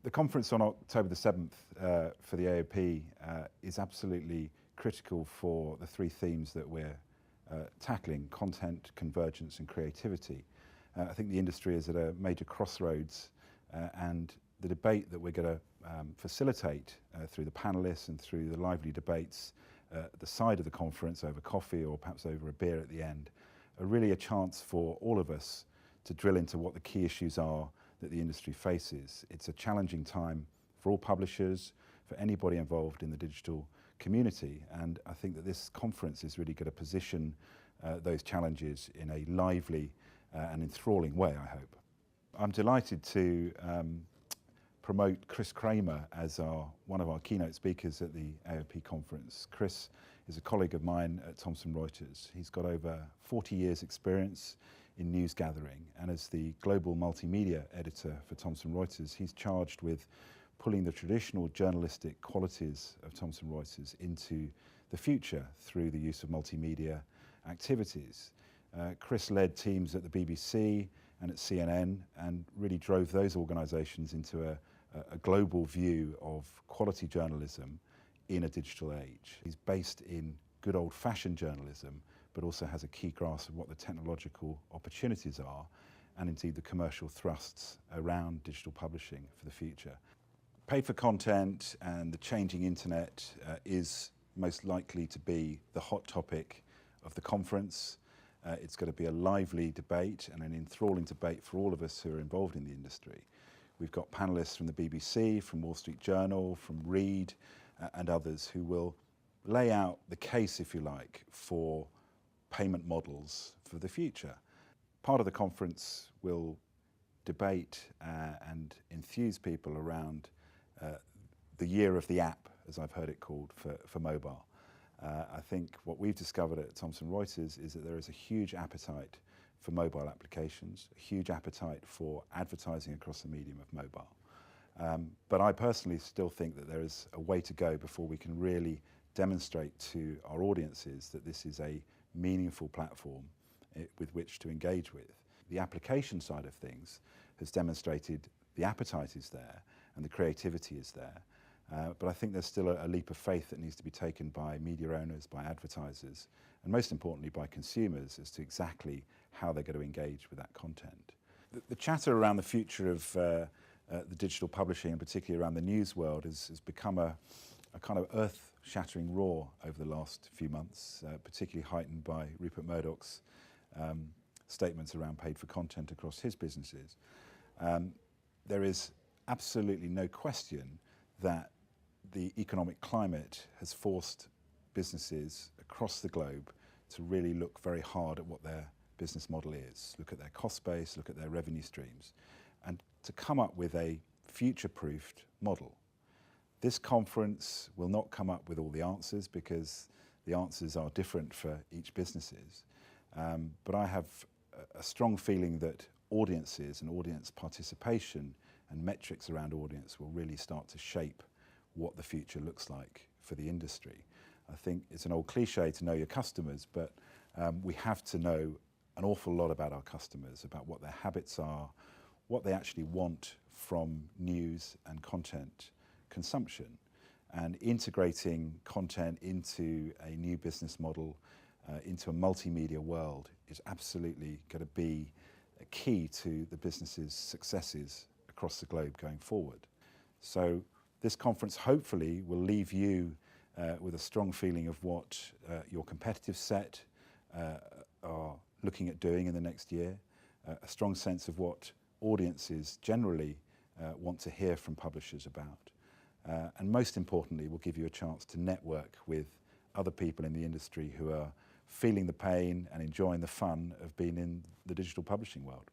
The conference on October the 7th for the AOP is absolutely critical for the three themes that we're tackling: content, convergence and creativity. I think the industry is at a major crossroads and the debate that we're going to facilitate through the panellists and through the lively debates at the side of the conference over coffee or perhaps over a beer at the end are really a chance for all of us to drill into what the key issues are that the industry faces. It's a challenging time for all publishers, for anybody involved in the digital community, and I think that this conference is really going to position those challenges in a lively and enthralling way, I hope. I'm delighted to promote Chris Kramer as one of our keynote speakers at the AOP conference. Chris is a colleague of mine at Thomson Reuters. He's got over 40 years experience in news gathering, and as the global multimedia editor for Thomson Reuters, he's charged with pulling the traditional journalistic qualities of Thomson Reuters into the future through the use of multimedia activities. Chris led teams at the BBC and at CNN and really drove those organisations into a global view of quality journalism in a digital age. He's based in good old-fashioned journalism, but also has a key grasp of what the technological opportunities are and indeed the commercial thrusts around digital publishing for the future. Paid for content and the changing internet is most likely to be the hot topic of the conference. It's going to be a lively debate and an enthralling debate for all of us who are involved in the industry. We've got panellists from the BBC, from Wall Street Journal, from Reed and others who will lay out the case, if you like, for payment models for the future. Part of the conference will debate and enthuse people around the year of the app, as I've heard it called, for mobile. I think what we've discovered at Thomson Reuters is that there is a huge appetite for mobile applications, a huge appetite for advertising across the medium of mobile. But I personally still think that there is a way to go before we can really demonstrate to our audiences that this is a meaningful platform with which to engage with. The application side of things has demonstrated the appetite is there and the creativity is there. But I think there's still a leap of faith that needs to be taken by media owners, by advertisers, and most importantly by consumers as to exactly how they're going to engage with that content. The chatter around the future of the digital publishing, and particularly around the news world, has become a kind of earth-shattering roar over the last few months, particularly heightened by Rupert Murdoch's statements around paid for content across his businesses. There is absolutely no question that the economic climate has forced businesses across the globe to really look very hard at what their business model is, look at their cost base, look at their revenue streams, and to come up with a future-proofed model. This conference will not come up with all the answers because the answers are different for each businesses. But I have a strong feeling that audiences and audience participation and metrics around audience will really start to shape what the future looks like for the industry. I think it's an old cliche to know your customers, but we have to know an awful lot about our customers, about what their habits are, what they actually want from news and content consumption, and integrating content into a new business model, into a multimedia world is absolutely going to be a key to the business's successes across the globe going forward. So this conference hopefully will leave you with a strong feeling of what your competitive set are looking at doing in the next year, a strong sense of what audiences generally want to hear from publishers about. And most importantly, will give you a chance to network with other people in the industry who are feeling the pain and enjoying the fun of being in the digital publishing world.